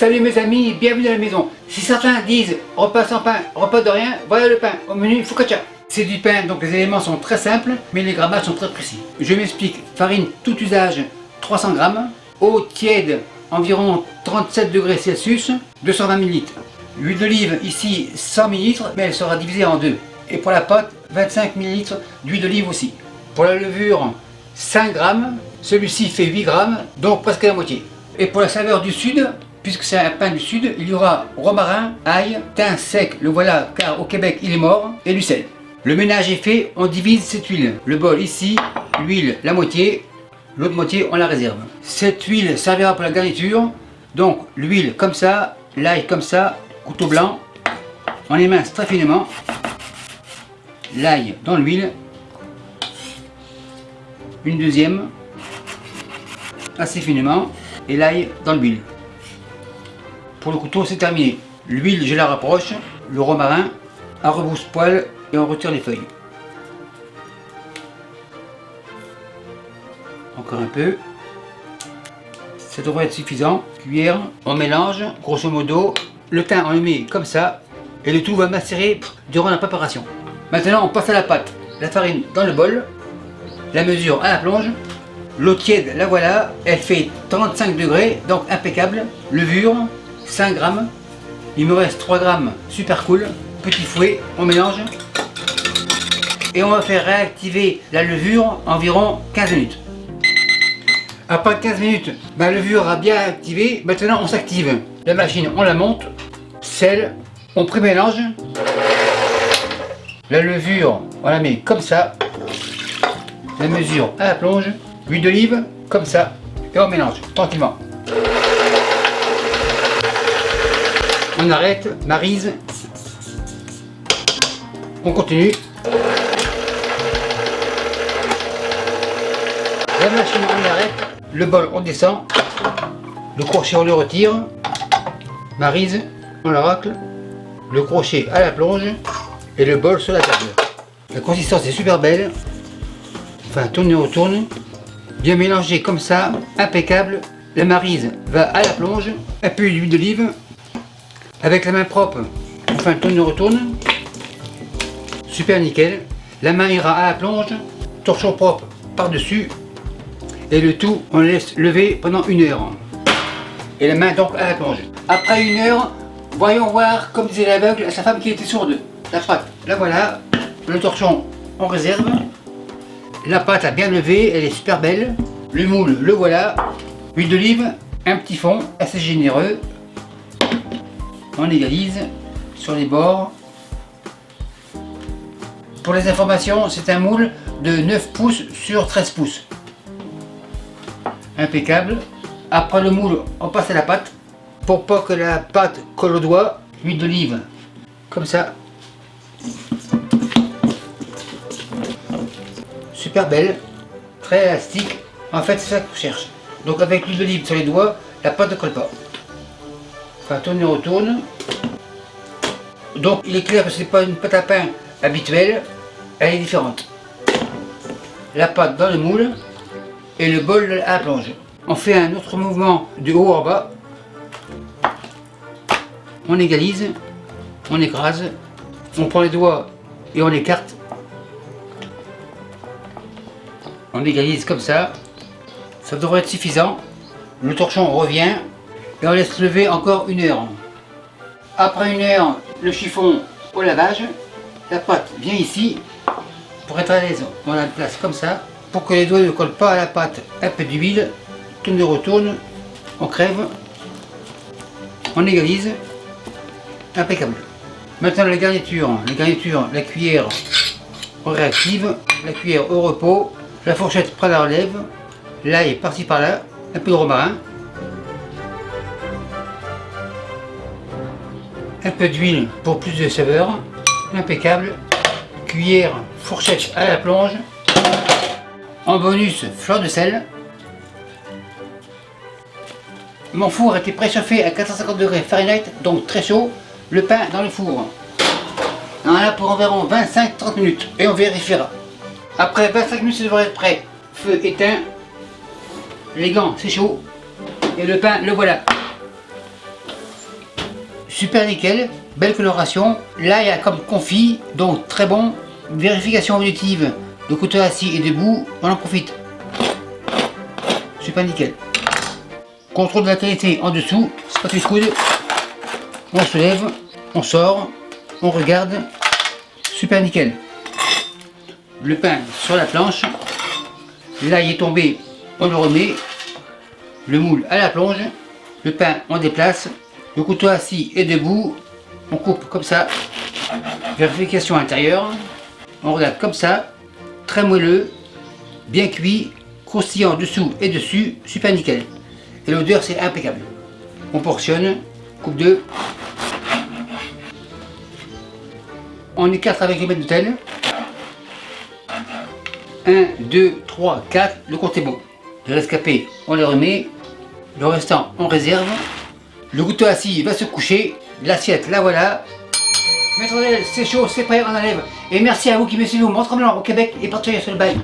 Salut mes amis, bienvenue à la maison. Si certains disent repas sans pain, repas de rien, voilà le pain. Au menu focaccia. C'est du pain, donc les éléments sont très simples, mais les grammages sont très précis. Je m'explique. Farine tout usage 300 g, eau tiède environ 37 degrés Celsius, 220 ml. L'huile d'olive ici 100 ml, mais elle sera divisée en deux. Et pour la pâte, 25 ml d'huile d'olive aussi. Pour la levure, 5 g, celui-ci fait 8 g, donc presque la moitié. Et pour la saveur du sud, puisque c'est un pain du sud, il y aura romarin, ail, thym sec, le voilà car au Québec il est mort, et du sel. Le ménage est fait, on divise cette huile. Le bol ici, l'huile la moitié, l'autre moitié on la réserve. Cette huile servira pour la garniture, donc l'huile comme ça, l'ail comme ça, couteau blanc, on émince très finement, l'ail dans l'huile, une deuxième, assez finement, et l'ail dans l'huile. Pour le couteau c'est terminé. L'huile je la rapproche, le romarin, à rebrousse-poil et on retire les feuilles. Encore un peu. Ça devrait être suffisant. Cuillère, on mélange, grosso modo. Le thym on le met comme ça et le tout va macérer durant la préparation. Maintenant on passe à la pâte. La farine dans le bol, la mesure à la plonge. L'eau tiède, la voilà, elle fait 35 degrés, donc impeccable. Levure, 5 g. Il me reste 3 g, super cool. Petit fouet, on mélange. Et on va faire réactiver la levure environ 15 minutes. Après 15 minutes, la levure a bien activé. Maintenant on s'active. La machine, on la monte. Sel, on pré-mélange. La levure, on la met comme ça. La mesure à la plonge. L'huile d'olive, comme ça, et on mélange tranquillement. On arrête, maryse. On continue. La machine, on arrête. Le bol, on descend. Le crochet, on le retire. Maryse, on la racle. Le crochet à la plonge. Et le bol sur la table. La consistance est super belle. Enfin, tourne, on retourne. Bien mélangé comme ça, impeccable. La maryse va à la plonge, un peu d'huile d'olive. Avec la main propre, enfin tourne retourne. Super nickel. La main ira à la plonge, torchon propre par-dessus. Et le tout, on laisse lever pendant 1 heure. Et la main donc à la plonge. Après 1 heure, voyons voir, comme disait l'aveugle à sa femme qui était sourde. La pâte, la voilà. Le torchon, on réserve. La pâte a bien levé, elle est super belle. Le moule, le voilà. Huile d'olive, un petit fond assez généreux. On égalise sur les bords. Pour les informations, c'est un moule de 9 pouces sur 13 pouces. Impeccable. Après le moule, on passe à la pâte. Pour pas que la pâte colle au doigt, huile d'olive, comme ça. Super belle, très élastique. En fait, c'est ça qu'on cherche. Donc avec l'huile d'olive sur les doigts, la pâte ne colle pas. Enfin, tourne et retourne. Donc il est clair que ce n'est pas une pâte à pain habituelle, elle est différente. La pâte dans le moule et le bol à la plonge. On fait un autre mouvement de haut en bas. On égalise, on écrase, on prend les doigts et on écarte. On égalise comme ça, ça devrait être suffisant. Le torchon revient et on laisse lever encore 1 heure. Après 1 heure, le chiffon au lavage, la pâte vient ici. Pour être à l'aise, on la place comme ça. Pour que les doigts ne collent pas à la pâte, un peu d'huile, tourne et retourne, on crève, on égalise, impeccable. Maintenant la garniture, la cuillère on réactive, la cuillère au repos. La fourchette près de la relève, l'ail par-ci par-là, un peu de romarin, un peu d'huile pour plus de saveur, impeccable, cuillère, fourchette à la plonge, en bonus fleur de sel. Mon four a été préchauffé à 450 degrés Fahrenheit, donc très chaud, le pain dans le four. On en a pour environ 25-30 minutes et on vérifiera. Après 25 minutes, ça devrait être prêt. Feu éteint. Les gants, c'est chaud. Et le pain, le voilà. super nickel, belle coloration. Là il y a comme confit, donc très bon. Vérification auditive, le couteau assis et debout, on en profite. Super nickel. Contrôle de la qualité en dessous, spatule coude. On se lève, on sort, on regarde. Super nickel. Le pain sur la planche. Là il est tombé, on le remet. Le moule à la plonge. Le pain on déplace. Le couteau assis et debout. On coupe comme ça. Vérification intérieure. On regarde comme ça. Très moelleux. Bien cuit. Croustillant dessous et dessus. Super nickel. Et l'odeur c'est impeccable. On portionne. Coupe 2. On écarte avec les bêtes d'hôtel. 1, 2, 3, 4. Le compte est bon. Les rescapés, on les remet. Le restant, on réserve. Le couteau assis va se coucher. L'assiette, la voilà. Maître d'hôtel, c'est chaud, c'est prêt, on enlève. Et merci à vous qui me suivez au Mont-Tremblant au Québec et partout sur le bail.